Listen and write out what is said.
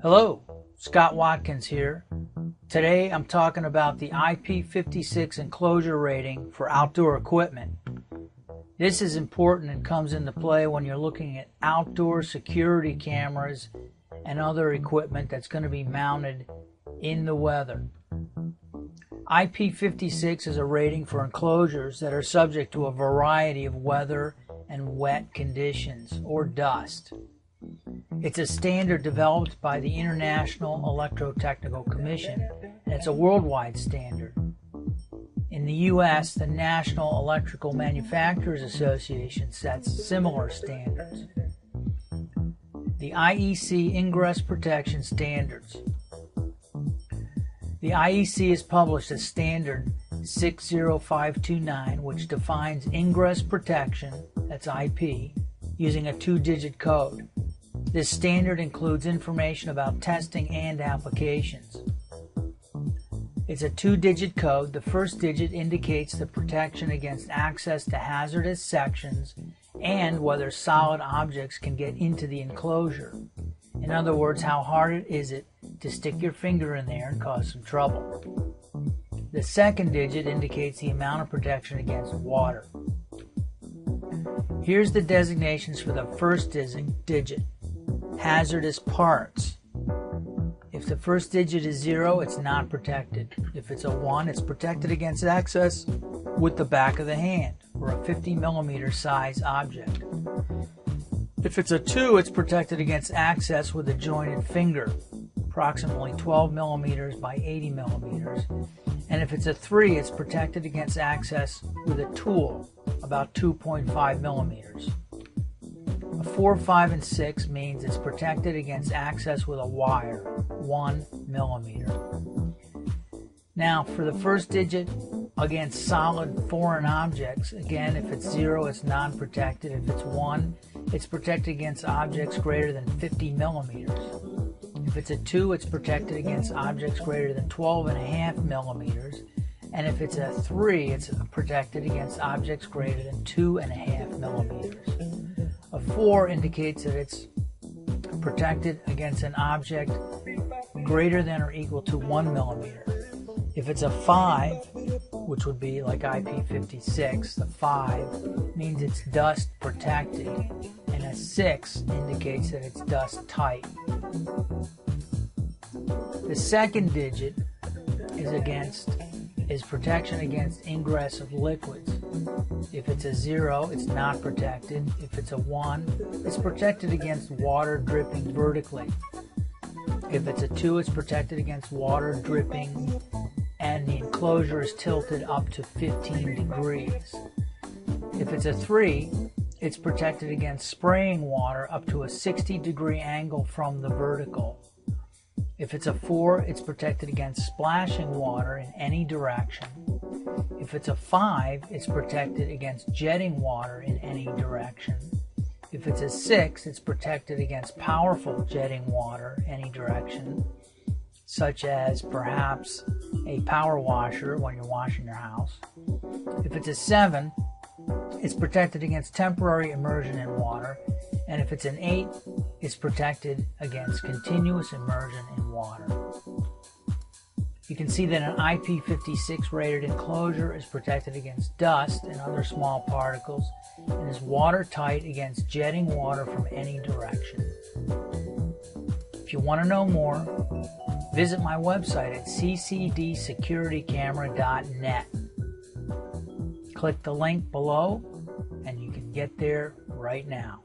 Hello, Scott Watkins here. Today I'm talking about the IP56 enclosure rating for outdoor equipment. This is important and comes into play when you're looking at outdoor security cameras and other equipment that's going to be mounted in the weather. IP56 is a rating for enclosures that are subject to a variety of weather and wet conditions or dust. It's a standard developed by the International Electrotechnical Commission, and it's a worldwide standard. In the U.S., the National Electrical Manufacturers Association sets similar standards. The IEC Ingress Protection Standards. The IEC has published a standard 60529, which defines ingress protection, that's IP, using a 2-digit code. This standard includes information about testing and applications. It's a 2-digit code. The first digit indicates the protection against access to hazardous sections and whether solid objects can get into the enclosure. In other words, how hard is it to stick your finger in there and cause some trouble. The second digit indicates the amount of protection against water. Here's the designations for the first digit. Hazardous parts. If the first digit is 0, it's not protected. If it's a 1, it's protected against access with the back of the hand or a 50mm size object. If it's a 2, it's protected against access with a jointed finger, approximately 12mm by 80mm. And if it's a 3, it's protected against access with a tool, about 2.5mm. A 4, 5, and 6 means it's protected against access with a wire, 1mm. Now, for the first digit against solid foreign objects, again, if it's 0, it's non-protected. If it's 1, it's protected against objects greater than 50mm. If it's a 2, it's protected against objects greater than 12.5mm. And if it's a 3, it's protected against objects greater than 2.5mm. A 4 indicates that it's protected against an object greater than or equal to 1mm. If it's a 5, which would be like IP56, the 5 means it's dust protected, and a 6 indicates that it's dust tight. The second digit is protection against ingress of liquids. If it's a 0, it's not protected. If it's a 1, it's protected against water dripping vertically. If it's a 2, it's protected against water dripping and the enclosure is tilted up to 15 degrees. If it's a 3, it's protected against spraying water up to a 60-degree angle from the vertical. If it's a 4, it's protected against splashing water in any direction. If it's a 5, it's protected against jetting water in any direction. If it's a 6, it's protected against powerful jetting water any direction, such as perhaps a power washer when you're washing your house. If it's a 7, it's protected against temporary immersion in water. And if it's an 8, it's protected against continuous immersion in water. You can see that an IP56 rated enclosure is protected against dust and other small particles and is watertight against jetting water from any direction. If you want to know more, visit my website at ccdsecuritycamera.net. Click the link below and you can get there right now.